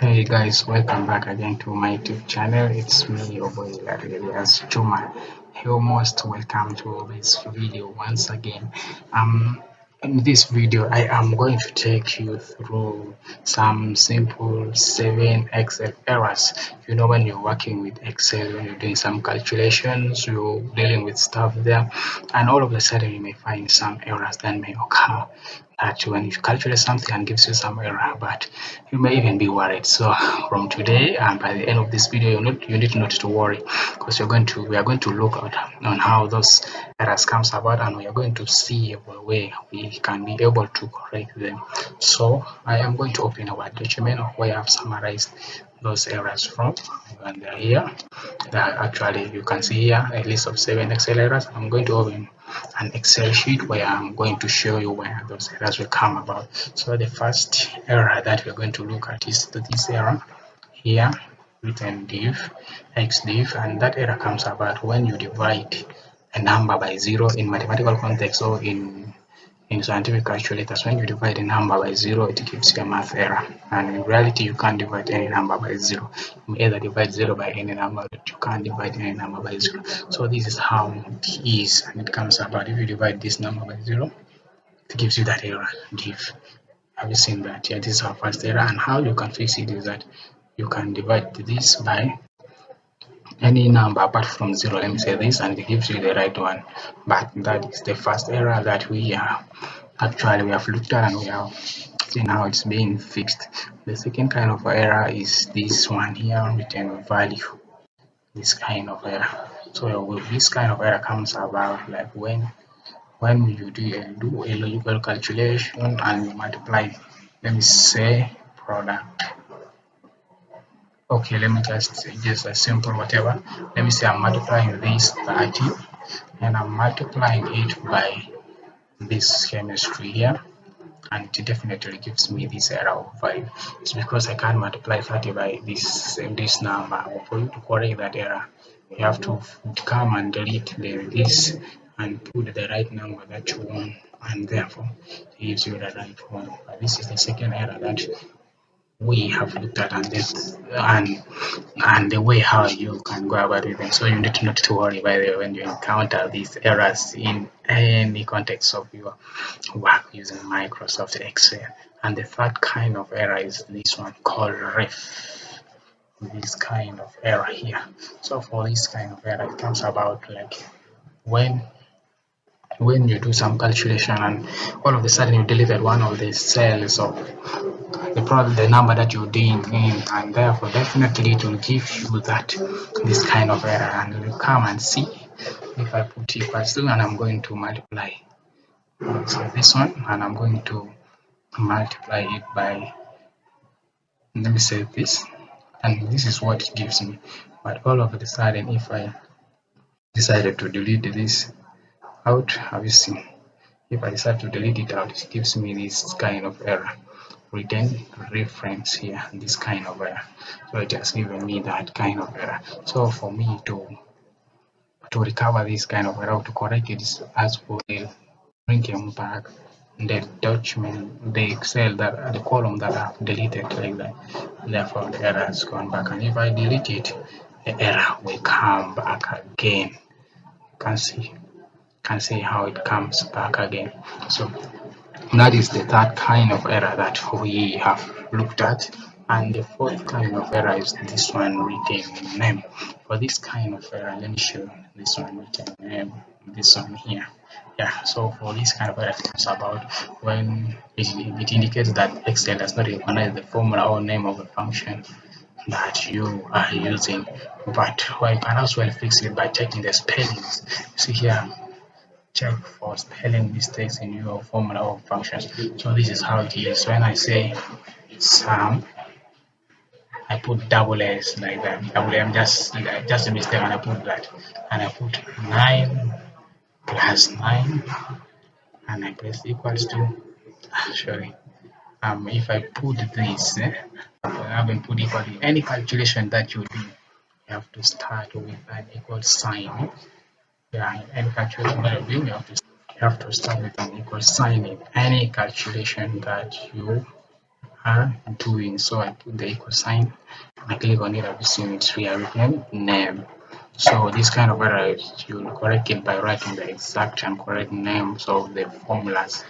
Hey guys, welcome back again to my YouTube channel. It's me, your boy Elias Juma. You're most welcome to this video once again. In this video, I am going to take you through some simple 7 Excel errors. You know, when you're working with Excel, when you're doing some calculations, you're dealing with stuff there, and all of a sudden you may find some errors that may occur. That when you calculate something and gives you some error, but you may even be worried. So from today and by the end of this video, you need not to worry, because we are going to look at on how those errors comes about, and we are going to see a way we can be able to correct them. So I am going to open our document where I have summarized those errors from, and they're here. Actually, you can see here a list of 7 Excel errors. I'm going to open an Excel sheet where I'm going to show you where those errors will come about. So the first error that we're going to look at is this error here, written div x div, and that error comes about when you divide a number by 0 in mathematical context, or in scientific calculators. When you divide a number by 0, it gives you a math error, and in reality you can't divide any number by 0. You either divide 0 by any number, but you can't divide any number by 0. So this is how it is, and it comes about. If you divide this number by 0, it gives you that error div. Have you seen that? Yeah, this is our first error, and how you can fix it is that you can divide this by any number apart from 0. Let me say this, and it gives you the right one. But that is the first error that we have looked at, and we have seen how it's being fixed. The second kind of error is this one here, written value. This kind of error. So this kind of error comes about like when you do a logical calculation and you multiply, let me say, product. Okay, let me just a simple whatever. Let me say I'm multiplying this 30 and I'm multiplying it by this chemistry here, and it definitely gives me this error of 5. It's because I can't multiply 30 by this number. For you to correct that error, you have to come and delete this and put the right number that you want, and therefore it gives you the right one. But this is the second error that we have looked at, and the way how you can go about it. And so you need not to worry, by the way, when you encounter these errors in any context of your work using Microsoft Excel. And the third kind of error is this one called ref. This kind of error here. So for this kind of error, it comes about like when you do some calculation and all of a sudden you deleted one of the cells of the number that you're doing in, and therefore definitely it will give you that this kind of error. And you come and see, if I put equals to, and I'm going to multiply, so this one, and I'm going to multiply it by, let me say this, and this is what it gives me. But all of a sudden, if I decided to delete this out, have you seen, if I decide to delete it out, it gives me this kind of error, return reference here, this kind of error. So it has given me that kind of error. So for me to recover this kind of error, to correct it, is as well bring back the document, the Excel, that the column that I've deleted, like that. Therefore the error has gone back, and if I delete it, the error will come back again. You can see how it comes back again. So that is the third kind of error that we have looked at. And the fourth kind of error is this one, written name. For this kind of error, let me show you this one, written name, this one here. Yeah, so for this kind of error, it's about when it indicates that Excel does not recognize the formula or name of a function that you are using. But well, you can as well fix it by checking the spellings. See here, check for spelling mistakes in your formula or functions. So this is how it is. When I say sum, I put double S like that. Double M, just a mistake, and I put that, and I put 9 plus 9, and I press equals to. Sorry. If I put this, I haven't put equal to any calculation that you do. You have to start with an equal sign. Yeah, any calculation that you're doing, you have to start with an equal sign in any calculation that you are doing. So I put the equal sign, I click on it, I've seen it's rewritten name. So this kind of error, you'll correct it by writing the exact and correct names of the formulas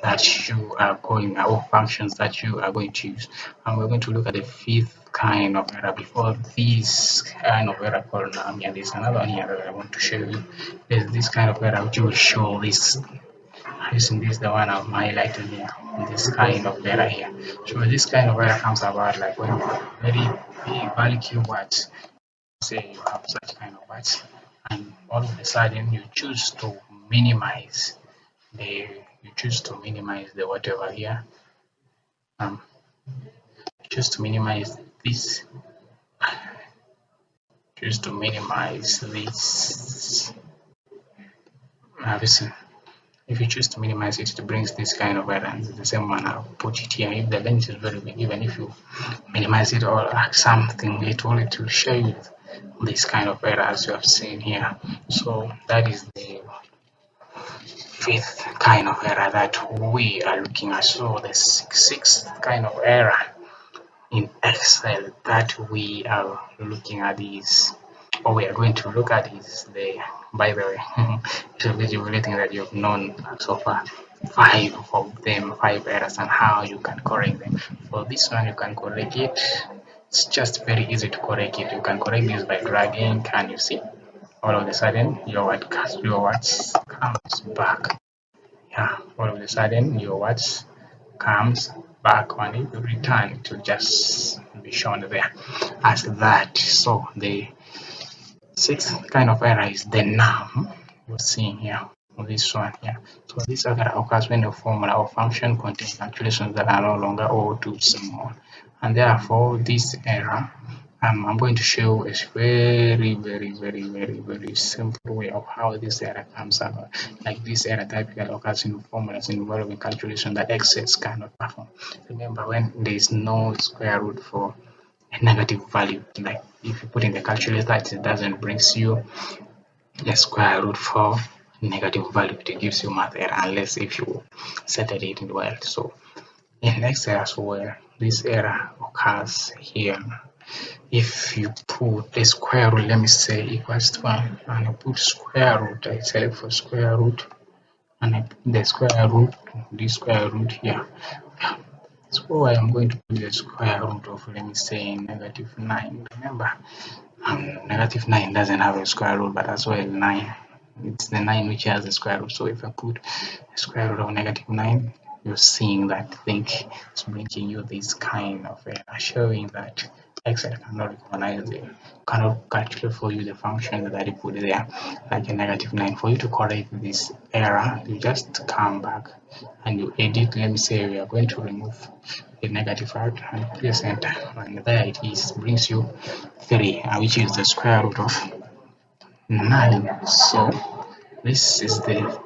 that you are going, or functions that you are going to use. And we're going to look at the fifth kind of error before this kind of error called and there's another one here that I want to show you. There's this kind of error which will show this. Using this, the one I'm highlighting here, this kind of error here. So this kind of error comes about like when very big value keywords, say you have such kind of words, and all of a sudden you choose to minimize the whatever here. Um, choose to minimize this. Choose to minimize this. Listen. If you choose to minimize it, it brings this kind of error. The same one I'll put it here. If the length is very big, even if you minimize it or add something, it will show you this kind of error as you have seen here. So that is the fifth kind of error that we are looking at. So the sixth kind of error in Excel that we are looking at is, or we are going to look at is the, by the way, it will be jubilating that you've known so far five of them, five errors, and how you can correct them. For this one, you can correct it. It's just very easy to correct it. You can correct this by dragging. Can you see? All of a sudden, your words comes back. Yeah, all of a sudden, your words comes back when it return to just be shown there as that. So the sixth kind of error is the num you're seeing here, this one here. So this error occurs when a formula or function contains calculations that are no longer or too small, and therefore this error, I'm going to show a very simple way of how this error comes about. Like this error typically occurs in formulas involving calculation that Excel cannot perform. Remember, when there is no square root for a negative value, like if you put in the calculator, it doesn't brings you the square root for negative value, it gives you math error unless if you settle it in well. So in Excel as well, this error occurs here. If you put the square root, let me say equals to 1, and I put square root, I select for square root, and I put the square root, this square root here. So I am going to put the square root of, let me say, negative 9. Remember, negative 9 doesn't have a square root, but as well 9. It's the 9 which has a square root. So if I put the square root of negative 9, you're seeing that thing is bringing you this kind of error, showing that Excel cannot recognize it, cannot calculate for you the function that you put there, like a negative 9. For you to correct this error, you just come back and you edit. Let me say we are going to remove the negative part and press enter, and there it is, brings you 3, which is the square root of 9. So this is the,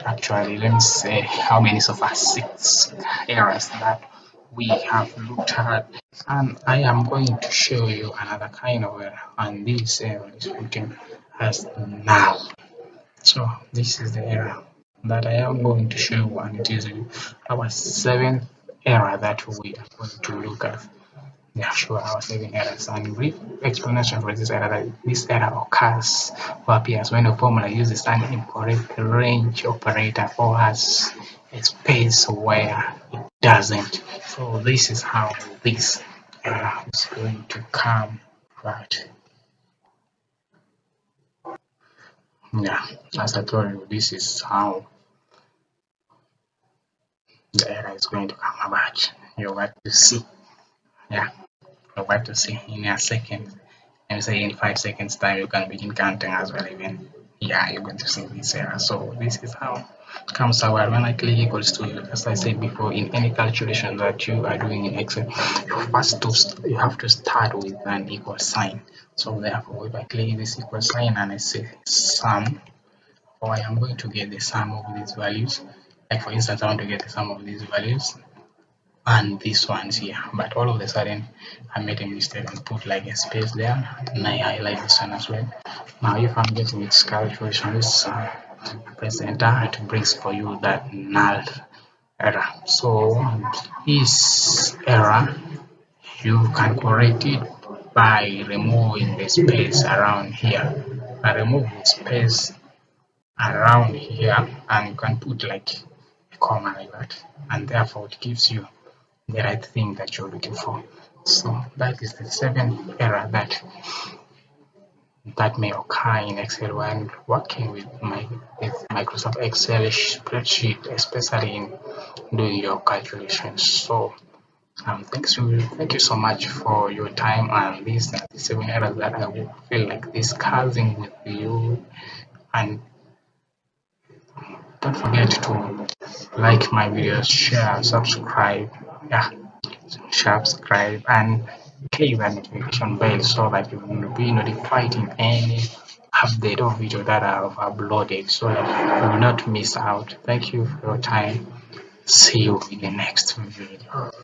actually, let me say how many so far, 6 errors that we have looked at, and I am going to show you another kind of error, and this error is written as null. So this is the error that I am going to show you, and it is our 7th error that we are going to look at. Yeah, sure, our 7 errors. And brief explanation for this error, that this error occurs or appears when a formula uses an incorrect range operator or has a space where it doesn't. So this is how this error is going to come about. Yeah, as I told you, this is how the error is going to come about. You're going to see. Yeah, you're going to see in a second. And say in 5 seconds time you can begin counting as well. Even, yeah, you're going to see this error. So this is how it comes out. When I click equals to, as I said before, in any calculation that you are doing in Excel, you have to start with an equal sign. So therefore, if I click this equal sign and I say sum, or I am going to get the sum of these values, like for instance I want to get the sum of these values and these ones here, but all of a sudden I made a mistake and put like a space there, and I highlight this one as well. Now if I'm getting its calculations, press enter, it brings for you that null error. So this error you can correct it by removing the space around here. I remove the space around here and you can put like a comma like that, and therefore it gives you the right thing that you're looking for. So that is the seventh error that may occur in Excel when working with Microsoft Excel spreadsheet, especially in doing your calculations. So thank you so much for your time, and these are the seven errors that I will feel like discussing with you. And don't forget to like my videos, share, subscribe. Yeah, subscribe and click the notification bell so that you will be notified in any update or video that I have uploaded so that you will not miss out. Thank you for your time. See you in the next video.